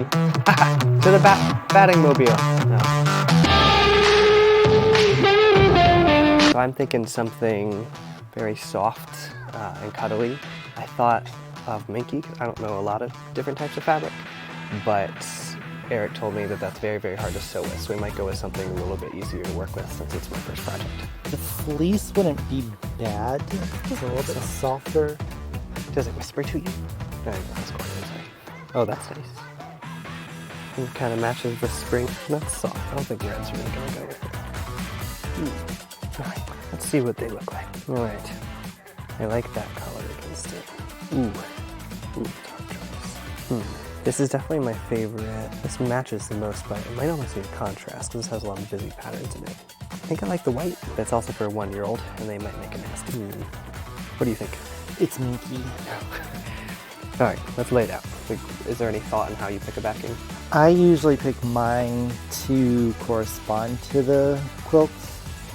Batman. To the batting mobile. No. So I'm thinking something very soft and cuddly. I thought of minky. I don't know a lot of different types of fabric, but Eric told me that that's very, very hard to sew with, so we might go with something a little bit easier to work with since it's my first project. The fleece wouldn't be bad. It's a little bit softer. Does it whisper to you? No, that's cool. Oh, that's nice. It kind of matches the spring. That's soft. I don't think red's really gonna go with it. All right, let's see what they look like. All right, I like that color against it. Ooh, dark choice. This is definitely my favorite. This matches the most, but it might almost be a contrast because this has a lot of busy patterns in it. I think I like the white. That's also for a 1-year-old, and they might make a nasty. What do you think? It's minky. All right, let's lay it out. Is there any thought in how you pick a backing? I usually pick mine to correspond to the quilt,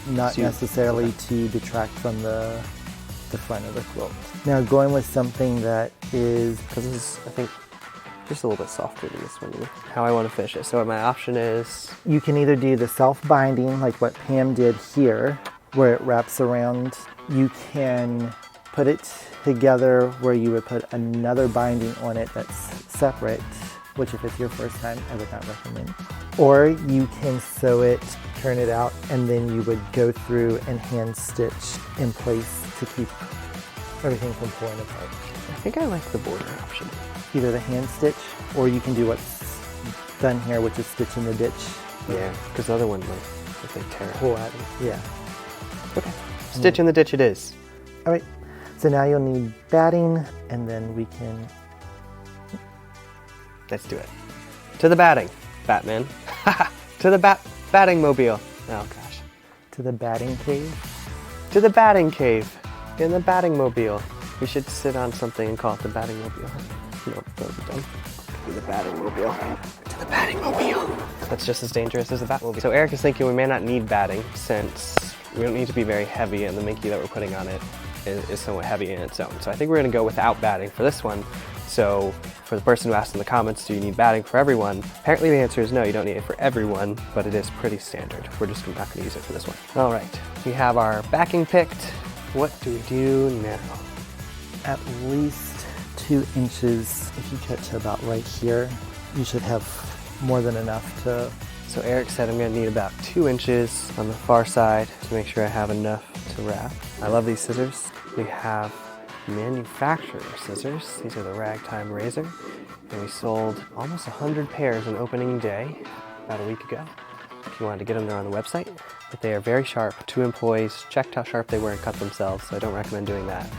not necessarily to detract from the front of the quilt. Now going with something that is, because this is, I think, just a little bit softer than this one, how I want to finish it. So my option is, you can either do the self-binding like what Pam did here, where it wraps around. You can put it together where you would put another binding on it that's separate, which if it's your first time, I would not recommend. Or you can sew it, turn it out, and then you would go through and hand stitch in place to keep everything from pulling apart. I think I like the border option. Either the hand stitch, or you can do what's done here, which is stitch in the ditch. Yeah, because the other one might, if they tear it. Pull at it, yeah. Okay, stitch in the ditch it is. All right, so now you'll need batting, and then we can... Let's do it. To the batting, Batman. To the batting mobile. Oh gosh. To the batting cave? To the batting cave. In the batting mobile. We should sit on something and call it the batting mobile. No, that would be dumb. To the batting mobile. To the batting mobile. That's just as dangerous as the Batmobile. So Eric is thinking we may not need batting since we don't need to be very heavy, and the minky that we're putting on it is somewhat heavy in its own. So I think we're going to go without batting for this one. So for the person who asked in the comments, do you need batting for everyone? Apparently the answer is no, you don't need it for everyone, but it is pretty standard. We're just not going to use it for this one. All right, we have our backing picked. What do we do now? At least 2 inches. If you cut to about right here, you should have more than enough to... So Eric said I'm going to need about 2 inches on the far side to make sure I have enough to wrap. I love these scissors. We have manufacturer scissors. These are the Ragtime razor. And we sold almost 100 pairs on opening day about a week ago. If you wanted to get them, they're on the website. But they are very sharp. 2 employees checked how sharp they were and cut themselves, so I don't recommend doing that.